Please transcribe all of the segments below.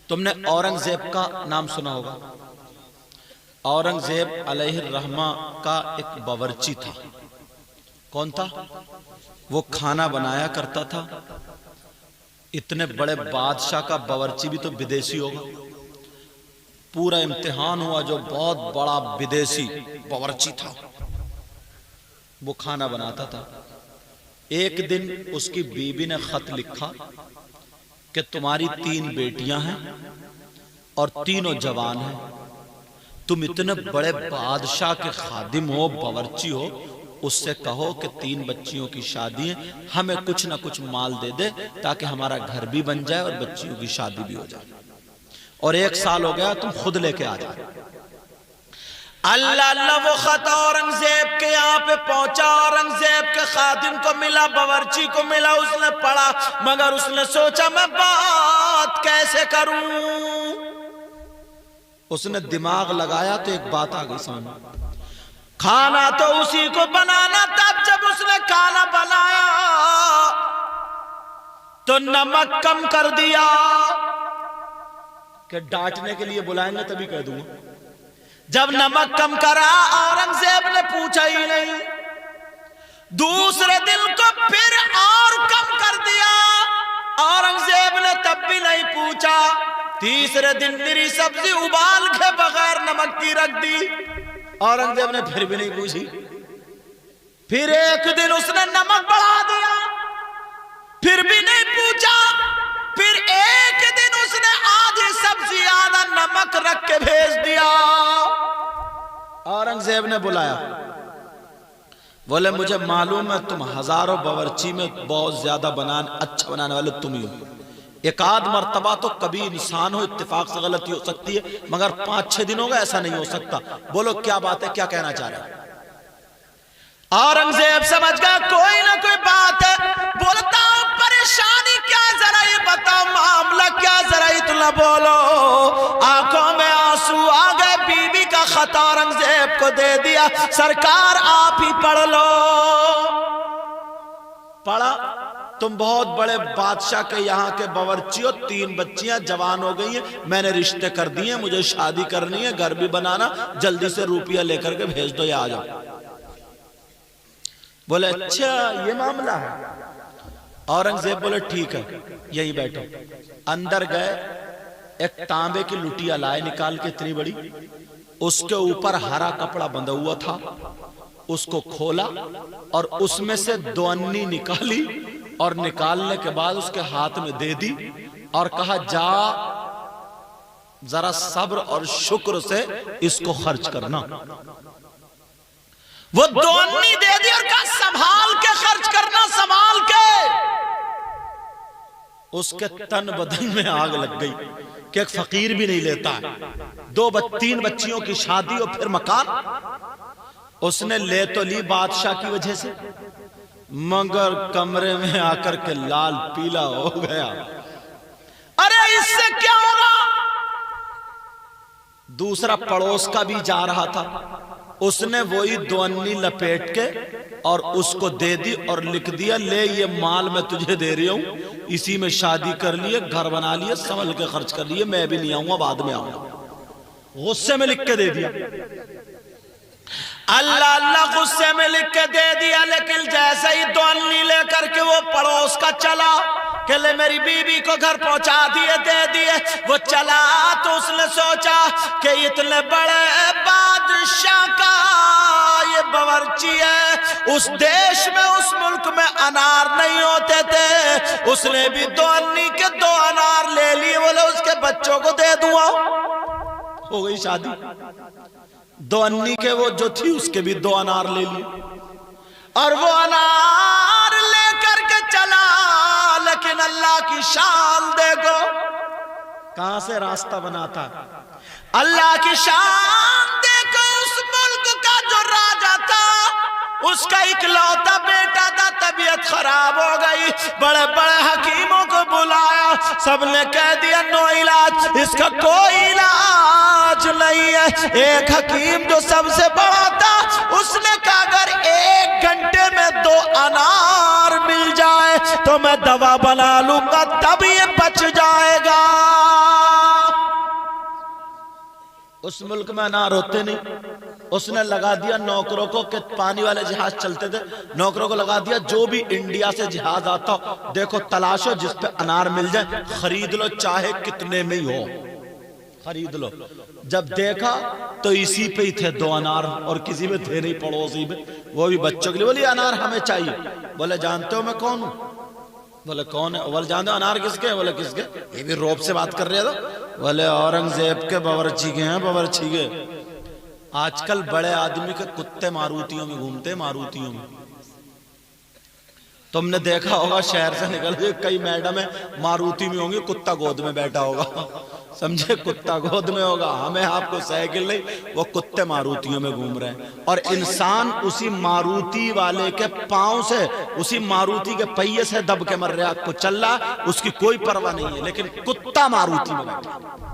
تم نے اورنگزیب کا نام سنا ہوگا. اورنگزیب علیہ الرحمہ کا ایک باورچی تھا. کون تھا؟ وہ کھانا بنایا کرتا تھا. اتنے بڑے بادشاہ کا باورچی بھی تو بدیسی ہوگا. پورا امتحان ہوا جو بہت بڑا بدیسی باورچی تھا وہ کھانا بناتا تھا. ایک دن اس کی بیوی نے خط لکھا کہ تمہاری 3 بیٹیاں ہیں اور تینوں جوان ہیں. تم اتنے بڑے بادشاہ کے خادم ہو، باورچی ہو، اس سے کہو کہ 3 بچیوں کی شادی ہے، ہمیں کچھ نہ کچھ مال دے دے تاکہ ہمارا گھر بھی بن جائے اور بچیوں کی شادی بھی ہو جائے. اور 1 سال ہو گیا، تم خود لے کے آ جائے. اللہ اللہ وہ خط اورنگزیب کے یہاں پہ پہنچا. اورنگزیب کے خادم کو ملا، باورچی کو ملا. اس نے پڑھا مگر اس نے سوچا میں بات کیسے کروں. اس نے دماغ لگایا تو ایک بات آ گئی سامنے. کھانا تو اسی کو بنانا تھا. جب اس نے کھانا بنایا تو نمک کم کر دیا. کہ ڈانٹنے کے لیے بلائیں گے تبھی کہہ دوں گا. جب نمک کم کرا اورنگزیب نے پوچھا ہی نہیں. دوسرے دن کو پھر اور کم کر دیا. اورنگزیب نے تب بھی نہیں پوچھا. تیسرے دن میری سبزی ابال کے بغیر نمک کی رکھ دی. اورنگزیب نے پھر بھی نہیں پوچھی. پھر ایک دن اس نے نمک بڑھا دیا، پھر بھی نہیں پوچھا. پھر ایک دن اس نے آدھی سبزی آدھا نمک رکھ کے بھیج دیا. اورنگزیب نے بلایا، بولے مجھے معلوم ہے تم ہزاروں باورچی میں بہت زیادہ اچھا بنانے والے تم ہی ہو. ایک آدھ مرتبہ تو کبھی انسان ہو اتفاق سے غلطی ہو سکتی ہے، مگر 5-6 دنوں کا ایسا نہیں ہو سکتا. بولو کیا بات ہے، کیا کہنا چاہ رہے ہیں؟ اورنگزیب سمجھ گیا کوئی نہ کوئی بات ہے. بولتا ہوں پریشانی کیا، ذرا یہ بتاؤ معاملہ کیا، ذرا اتنا بولو. آنکھوں میں آنسو آ گئے. بیوی کا خط اورنگزیب کو دے دیا. سرکار آپ ہی پڑھ لو. پڑھا، تم بہت بڑے بادشاہ کے یہاں کے باورچی ہو، 3 بچیاں جوان ہو گئی ہیں، میں نے رشتے کر دیے ہیں، مجھے شادی کرنی ہے، گھر بھی بنانا، جلدی سے روپیہ لے کر کے بھیج دو یا آ جاؤ. بولے اچھا یہ معاملہ ہے. اورنگزیب بولے ٹھیک ہے یہیں بیٹھو. اندر گئے، ایک تانبے کی لٹیا لائے نکال کے اتنی بڑی. اس کے اوپر ہرا کپڑا بندھا ہوا تھا. اس کو کھولا اور اس میں سے 2 انی نکالی اور نکالنے کے بعد اس کے ہاتھ میں دے دی اور کہا جا ذرا صبر اور شکر سے اس کو خرچ کرنا. وہ 2 انی دے دی اور کہا سنبھال کے خرچ کرنا، سنبھال کے. اس کے تن بدن میں آگ لگ گئی کہ ایک فقیر بھی نہیں لیتا ہے. 2-3 بچیوں کی شادی اور پھر مکان. اس نے لے تو لی بادشاہ کی وجہ سے، مگر کمرے میں آ کر کے لال پیلا ہو گیا. ارے اس سے کیا ہوگا؟ دوسرا پڑوس کا بھی جا رہا تھا. اس نے وہی 2 انی لپیٹ کے اور اس کو دے دی اور لکھ دیا لے یہ مال میں تجھے دے رہی ہوں، اسی میں شادی کر لیے، گھر بنا لیے، سنبھل کے خرچ کر لیے، میں بھی نہیں آؤں گا، بعد میں آؤں گا. غصے میں لکھ کے دے دیا. اللہ اللہ غصے میں لکھ کے دے دیا. لیکن جیسے ہی 2 انی لے کر کے وہ پڑوس کا چلا کہ لے میری بیوی کو گھر پہنچا دیے، دے دیے. وہ چلا تو اس نے سوچا کہ اتنے بڑے بادشاہ کا یہ باورچی ہے، اس دیش میں اس ملک میں انار نہیں ہوتے تھے. اس نے بھی 2 انی کے 2 انار لے لیے. بولے اس کے بچوں کو دے دوں. ہو گئی شادی. 2 انی کے وہ جو تھی اس کے بھی 2 انار لے لیے اور وہ انار لے کر کے چلا. لیکن اللہ کی شان دیکھو کہاں سے راستہ بناتا. اللہ کی شان دیکھو. اس ملک کا جو راجا تھا اس کا اکلوتا بیٹا تھا، طبیعت خراب ہو گئی. بڑے بڑے حکیموں کو بلایا، سب نے کہہ دیا نو علاج، اس کا کوئی علاج نہیں ہے. ایک حکیم جو سب سے بڑا تھا اس نے کہا اگر 1 گھنٹے میں 2 انار مل جائے تو میں دوا بنا لوں گا، تب یہ بچ جائے گا. اس ملک میں انار ہوتے نہیں، اس نے لگا دیا نوکروں کو کہ پانی والے جہاز چلتے تھے، نوکروں کو لگا دیا جو بھی انڈیا سے جہاز آتا دیکھو تلاشو جس پہ انار مل جائے خرید لو چاہے کتنے میں ہی ہو، خرید لو۔ جب دیکھا تو اسی پہ ہی تھے 2 انار اور کسی میں تھے نہیں پڑوسی میں، وہ بھی بچوں کے لیے، بولے انار ہمیں چاہیے۔ بولے جانتے ہو میں کون ہوں؟ بولے کون ہے؟ بولے جانتے ہو انار کس کے؟ بولے کس کے؟ یہ بھی روب سے بات کر رہے تھا۔ بولے اورنگزیب کے باورچی کے ہیں، باورچی کے۔ آج کل بڑے آدمی کے کتے ماروتیوں میں گھومتے، ماروتیوں میں۔ تم نے دیکھا ہوگا شہر سے نکل کے کئی میڈم ماروتی میں ہوں گی، کتا گود میں بیٹھا ہوگا، سمجھے؟ کتا گود میں ہوگا، ہمیں آپ کو سائیکل نہیں، وہ کتے ماروتیوں میں گھوم رہے ہیں۔ اور انسان اسی ماروتی والے کے پاؤں سے، اسی ماروتی کے پہیے سے دب کے مر رہا، کچل رہا، اس کی کوئی پرواہ نہیں ہے، لیکن کتا ماروتی میں بیٹھا۔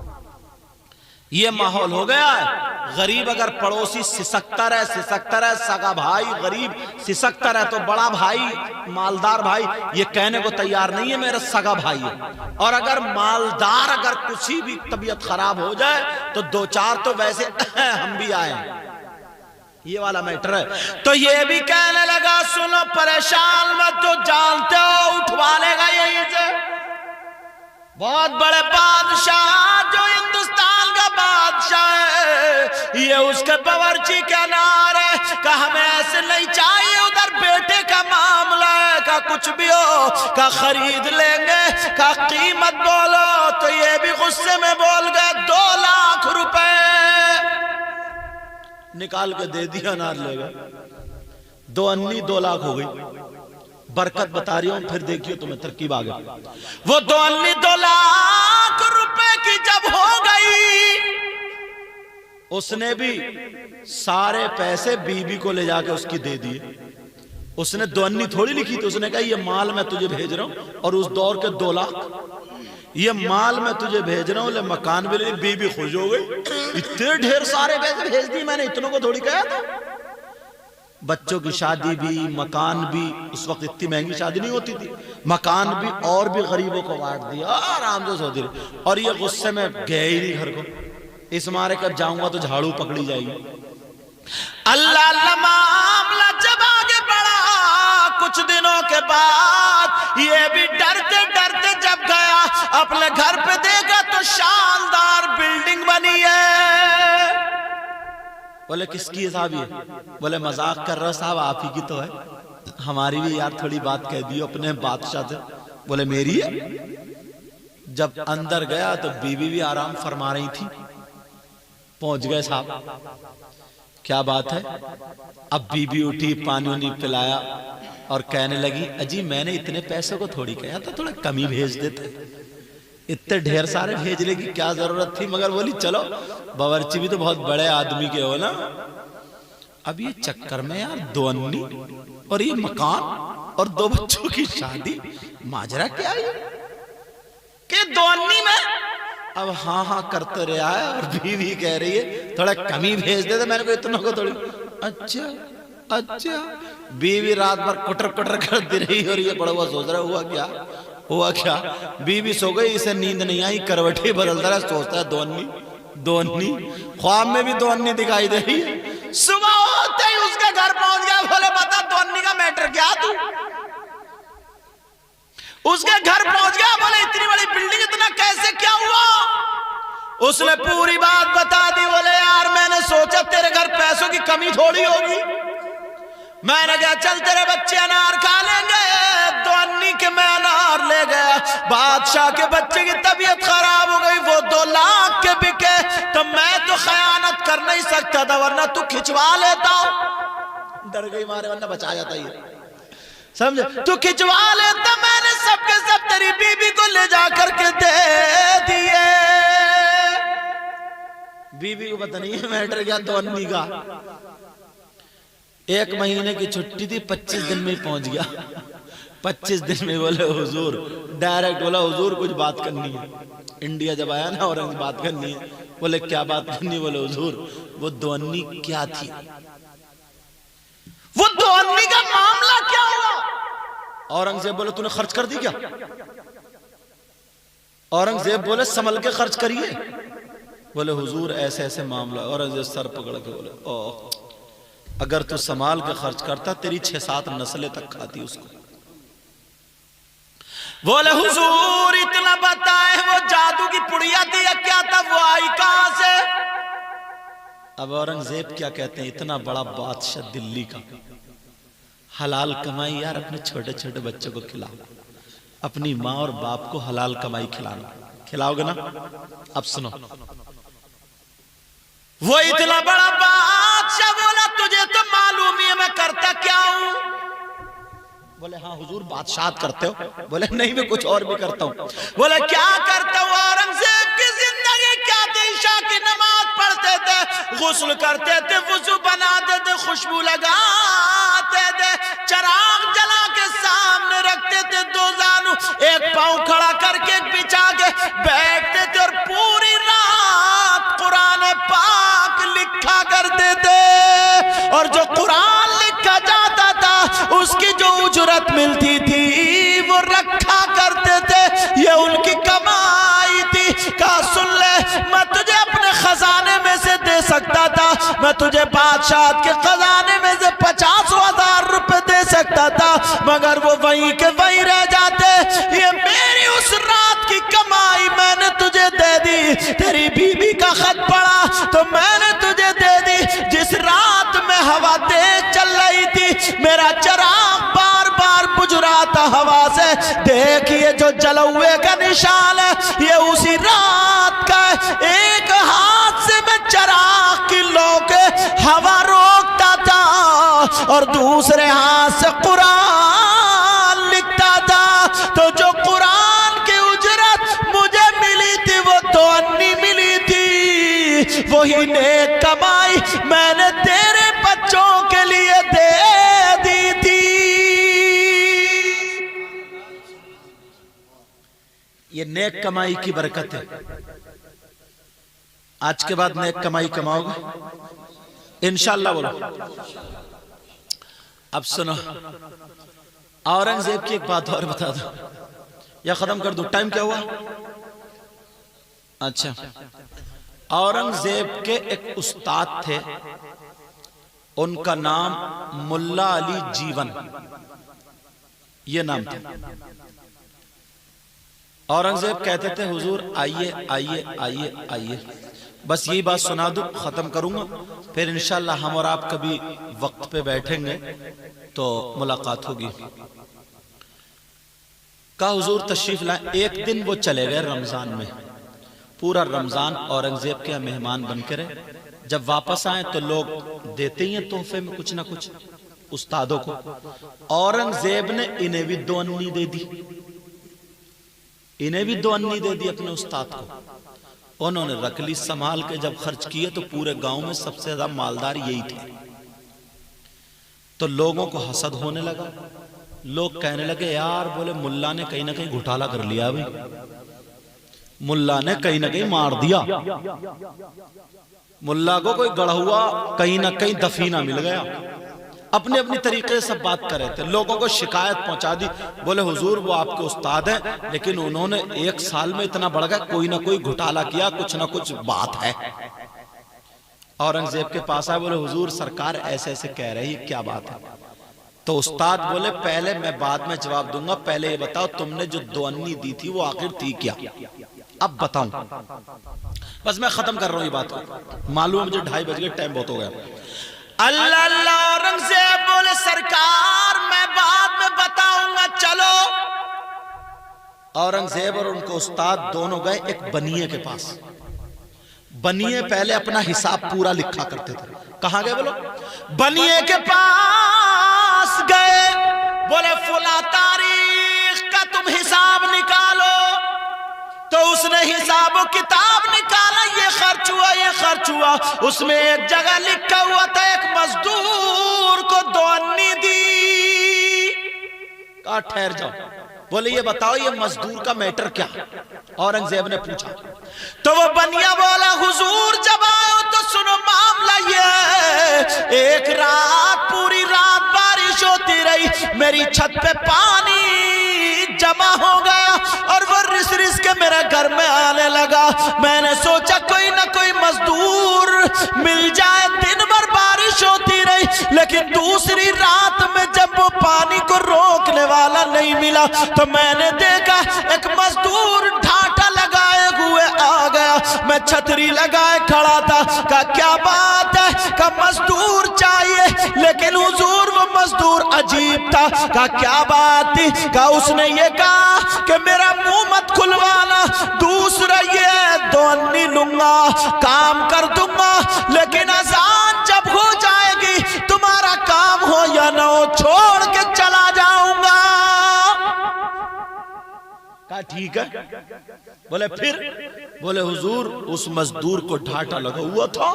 یہ ماحول ہو گیا ہے۔ غریب اگر پڑوسی سسکتا رہے، سگا بھائی غریب سسکتا رہے تو بڑا بھائی مالدار بھائی یہ کہنے کو تیار نہیں ہے میرا سگا بھائی ہے۔ اور اگر مالدار اگر کسی بھی طبیعت خراب ہو جائے تو 2-4 تو ویسے ہم بھی آئے ہیں، یہ والا میٹر ہے۔ تو یہ بھی کہنے لگا سنو پریشان مت، جو جانتے ہو اٹھوا لے گا یہیں سے۔ بہت بڑے بادشاہ جو ہندوستان کا بادشاہ ہے، یہ اس کے باورچی کے انار ہے کہ ہمیں ایسے نہیں چاہیے، ادھر بیٹے کا معاملہ ہے کہ کچھ بھی ہو کہ خرید لیں گے، کہ قیمت بولو تو یہ بھی غصے میں بول گئے 2 لاکھ روپے نکال کے دے دیا، انار لے گئے۔ 2 انی 2 لاکھ ہو گئی۔ برکت بتا رہی ہوں، پھر دیکھیے تمہیں ترکیب آگے۔ وہ 2 انی 2 لاکھ روپے کی جب ہو گئی، اس نے بھی سارے پیسے بی بی کو لے جا کے اس کی دے دیے۔ اس نے 2 انی تھوڑی لکھی تھی، اس نے کہا یہ مال میں تجھے بھیج رہا ہوں، اور اس دور کے 2 لاکھ یہ مال میں تجھے بھیج رہا ہوں، لے مکان بھی لے۔ بی بی خوش ہو گئی، اتنے ڈھیر سارے پیسے بھیج دی، میں نے اتنوں کو تھوڑی کہا تھا۔ بچوں کی شادی بھی، مکان بھی، اس وقت اتنی مہنگی شادی نہیں ہوتی تھی، مکان بھی اور بھی غریبوں کو بانٹ دیا، آرام سے سوتی رہی۔ اور یہ غصے میں گئے ہی نہیں گھر کو، اس مارے کب جاؤں گا تو جھاڑو پکڑی جائے گی۔ اللہ اللہ معاملہ جب آگے بڑھا، کچھ دنوں کے بعد یہ بھی ڈرتے ڈرتے جب گیا اپنے گھر پہ دیکھا تو شاندار بلڈنگ بنی ہے۔ بولے کس کی ہے صاحب یہ؟ بولے مذاق کر رہا صاحب آپ ہی کی تو ہے، ہماری بھی یار تھوڑی بات کہہ دیو اپنے بادشاہ سے۔ بولے میری ہے؟ جب اندر گیا تو بیوی بھی آرام فرما رہی تھی، پہنچ گئے صاحب، کیا بات ہے؟ اب بیوی اٹھی، پانی وانی پلایا اور کہنے لگی اجی میں نے اتنے پیسوں کو تھوڑی کہا تھا، تھوڑا کم ہی بھیج دیتے، اتنے ڈھیر سارے بھیجنے کی کیا ضرورت تھی؟ مگر بولی چلو باورچی بھی تو بہت بڑے آدمی کے ہو نا۔ اب یہ چکر میں یار 2 انی اور یہ مکان اور 2 بچوں کی شادی، ماجرا کیا ہے کہ 2 انی میں؟ اب ہاں ہاں کرتے رہا ہے، اور بیوی کہہ رہی ہے تھوڑا کمی بھیج دیتے، میں نے کوئی اتنوں کو تھوڑی۔ اچھا اچھا، بیوی رات بھر کٹر کٹر کرتی رہی، اور یہ بڑا ہوا سوچ رہا ہوا کیا ہوا کیا؟ بیوی سو گئی، اسے نیند نہیں آئی، کروٹی بدلتا رہا، سوچتا ہے 2 انی 2 انی، خواب میں بھی 2 انی دکھائی دے رہی ہے۔ صبح ہوتے ہی اس کے گھر پہنچ گیا، بولے بتا 2 انی کا میٹر کیا تو؟ اس کے گھر پہنچ گیا، بولے اتنی بڑی بلڈنگ اتنا کیسے کیا ہوا؟ اس نے پوری بات بتا دی۔ بولے یار میں نے سوچا تیرے گھر پیسوں کی کمی تھوڑی ہوگی، میں نے کہا چل تیرے بچے انار کھا لیں گے، 2 انی کے میں انار لے گیا۔ بادشاہ کے بچے کی طبیعت خراب ہو گئی، وہ 2 لاکھ کے بکے، تو میں تو خیانت کر نہیں سکتا تھا، ورنہ تو کھچوا لیتا ہوں۔ ڈر گئی مارے، ورنہ بچا جاتا یہ، سمجھے؟ تو کھچوا لیتا، میں نے سب کے سب تیری بیوی کو لے جا کر کے دے دیے۔ بیوی کو پتہ نہیں ہے میٹر کیا 2 انی کا۔ 1 مہینے کی چھٹی تھی، 25 دن میں پہنچ گیا۔ 25 دن میں بولے حضور، ڈائریکٹ بولا حضور کچھ بات کرنی ہے۔ انڈیا جب آیا نا اورنگ بات کرنی ہے، بولے کیا بات کرنی ہے؟ بولے حضور وہ 2 انی کیا تھی؟ وہ 2 انی کا معاملہ کیا ہوا؟ اورنگزیب بولے تو نے خرچ کر دی کیا؟ اورنگزیب بولے سنبھل کے خرچ کریے، بولے حضور ایسے ایسے معاملہ، اور سر پکڑ کے بولے اوہ اگر تو سنبھال کے خرچ کرتا تیری 6-7 نسلیں تک کھاتی اس کو۔ بولے حضور اتنا بتائے وہ جادو کی پڑیا تھی یا کیا تھا، وہ آئی کہاں سے؟ اب اورنگزیب کیا کہتے ہیں، اتنا بڑا بادشاہ دلی کا، حلال کمائی یار اپنے چھوٹے چھوٹے بچوں کو کھلاؤ، اپنی ماں اور باپ کو حلال کمائی کھلانا، کھلاؤ گے نا؟ اب سنو، وہ اتنا بڑا بادشاہ بولا تجھے تو معلوم ہی ہے میں کرتا کیا ہوں؟ بولے ہاں حضور بادشاہت کرتے ہو؟ بولے نہیں میں کچھ اور بھی کرتا ہوں۔ بولے کیا کرتا ہوں؟ اورنگزیب کی زندگی کیا تھی؟ عشاء کی نماز پڑھتے تھے، غسل کرتے تھے، وضو بناتے تھے، خوشبو لگاتے تھے، چراغ جلا کے سامنے رکھتے تھے، دو زانو ایک پاؤں کھڑا کر کے بچھا کے بیٹھتے تھے، اور پوری رات قرآن پاک لکھا کرتے تھے، اور جو قرآن لکھا جاتا تھا اس کی جو اجرت ملتی تھی وہ رکھا کرتے تھے، یہ ان کی کمائی تھی۔ کہا سن لے میں تجھے اپنے خزانے میں سے دے سکتا تھا، میں تجھے بادشاہت کے خزانے میں سے 50,000 روپے دے سکتا تھا، مگر وہ وہیں کے وہیں رہ جاتے۔ یہ میری اس رات کی کمائی میں نے تجھے دے دی، تیری بیوی کا خط پڑا تو میں نے تجھے دے دی، جس رات میں ہوا تیز چل رہی تھی میرا چراغ بار بار بجھ رہا تھا ہوا سے، دیکھئے جو جلوے کا نشان ہے یہ اسی رات کا ہے۔ ایک ہاتھ سے میں چراغ کی لو کے ہوا روکتا تھا اور دوسرے ہاتھ سے قرآن لکھتا تھا، تو جو قرآن کی اجرت مجھے ملی تھی وہ 2 انی ملی تھی، وہی نیک کمائی میں نے تیرے بچوں کے لیے دے دی تھی۔ یہ نیک کمائی کی برکت ہے، آج کے بعد نیک کمائی کماؤ گے انشاءاللہ بولو۔ اب سنو اورنگزیب کی ایک بات اور بتا دو یا ختم کر دو، ٹائم کیا ہوا؟ اچھا، اورنگزیب کے ایک استاد تھے، ان کا نام ملا علی جیون، یہ نام تھا۔ اورنگزیب کہتے تھے حضور آئیے آئیے آئیے آئیے، بس یہی بات سنا دو ختم کروں گا، پھر انشاءاللہ ہم اور آپ کبھی وقت پہ بیٹھیں گے تو ملاقات ہوگی۔ کہا حضور تشریف لائیں۔ ایک دن وہ چلے گئے رمضان میں، پورا رمضان اورنگزیب کے مہمان بن کے رہے، جب واپس آئیں تو لوگ دیتے ہی ہیں تحفے میں کچھ نہ کچھ استادوں کو، اورنگزیب نے انہیں بھی 2 انی دے دی، انہیں بھی 2 انی دے دی اپنے استاد کو۔ انہوں نے رکھ لی سنبھال کے، جب خرچ کیے تو پورے گاؤں میں سب سے زیادہ مالدار یہی تھے، تو لوگوں کو حسد ہونے لگا، لوگ کہنے لگے یار بولے ملا نے کہیں نہ کہیں گھوٹالا کر لیا، بھئی ملا نے کہیں نہ کہیں مار دیا، ملا کو کوئی گڑھ ہوا کہیں نہ کہیں دفینہ مل گیا، اپنے اپنی طریقے سے سب بات کر رہے تھے، لوگوں کو شکایت پہنچا دی۔ بولے حضور وہ آپ کے استاد ہیں لیکن انہوں نے 1 سال میں اتنا بڑھ گیا، کوئی نہ کوئی گھوٹالا کیا، کچھ نہ کچھ بات ہے۔ اورنگزیب کے پاس آئے، بولے حضور سرکار ایسے ایسے کہہ رہی کیا بات ہے؟ تو استاد بولے پہلے میں بعد میں جواب دوں گا، پہلے یہ بتاؤ تم نے جو 2 انی دی تھی وہ آخر تھی کیا؟ اب بتاؤں، بس میں ختم کر رہا ہوں یہ بات کو، معلوم ہے مجھے 2:30 بج گئے، ٹائم بہت ہو گیا۔ اللہ اللہ اورنگزیب بولے سرکار میں بعد میں بتاؤں گا، چلو۔ اورنگزیب اور ان کو استاد دونوں گئے ایک بنیے کے پاس، بنیے پہلے اپنا حساب پورا لکھا کرتے تھے۔ کہاں گئے بولو؟ بنیے کے پاس گئے، بولے فلاں تاریخ کا تم حساب نکالو، تو اس نے حساب و کتاب نکالا، یہ خرچ ہوا یہ خرچ ہوا، اس میں ایک جگہ لکھا ہوا تھا ایک مزدور کو 2 انی دی۔ کہا ٹھہر جاؤ، بولے یہ بتاؤ یہ مزدور کا میٹر کیا؟ اورنگزیب نے پوچھا تو وہ بنیا بولا حضور جب آئے تو سنو معاملہ یہ ہے، ایک رات پوری رات بارش ہوتی رہی، میری چھت پہ پانی جمع ہو گیا اور وہ رس رس کے میرے گھر میں آنے لگا، میں نے سوچا کوئی نہ کوئی لیکن دوسری رات میں جب وہ پانی کو روکنے والا نہیں ملا تو میں نے دیکھا ایک مزدور ڈھانٹا لگائے ہوئے آ گیا. میں چھتری لگائے کھڑا تھا. کہا کیا بات ہے؟ کہا مزدور چاہیے. لیکن حضور وہ مزدور عجیب تھا. کہا کیا بات تھی؟ کہا اس نے یہ کہا کہ میرا منہ مت کھلوانا, دوسرا یہ 2 انی لوں گا, کام کر دوں گا, لیکن اذان جب ہو جائے گی تمہارا کام ہو یا نہ ہو چھوڑ کے چلا جاؤں گا. کہا ٹھیک ہے. بولے پھر؟ بولے حضور اس مزدور کو ڈھانٹا لگا ہوا تھا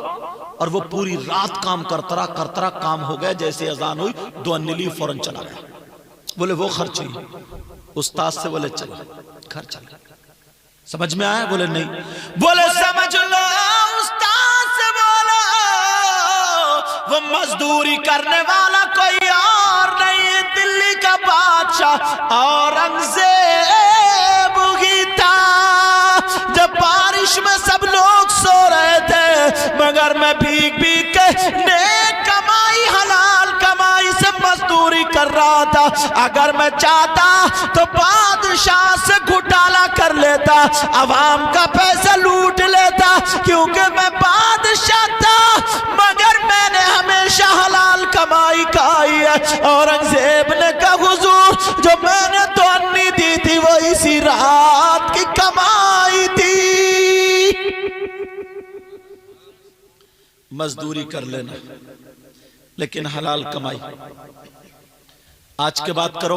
اور وہ پوری رات کام کرتا رہا کام ہو گیا. جیسے اذان ہوئی 2 انی لی, فوراً چلا گیا. بولے وہ خرچ ہوئی. استاد سے بولے چلا گھر چلا. سمجھ میں آیا؟ بولے نہیں. بولے سمجھ لو استاد سے بولا وہ مزدوری کرنے والا کوئی اور نہیں, دلی کا بادشاہ اورنگزیب ہی تھا. جب بارش میں سب لوگ سو رہے تھے مگر میں بھیگ بھیگ کے نیک کمائی حلال کمائی سے مزدوری کر رہا تھا. اگر میں چاہتا تو بادشاہ سے گھٹالا کر لیتا, عوام کا پیسہ لوٹ لیتا, کیونکہ میں بادشاہ تھا مگر میں نے ہمیشہ حلال کمائی کھائی ہے. اورنگزیب نے کہا حضور جو میں نے 2 انی دی تھی وہ اسی رات کی کمائی تھی. مزدوری کر لینا لیکن حلال کمائی. آج کے بعد کرو گے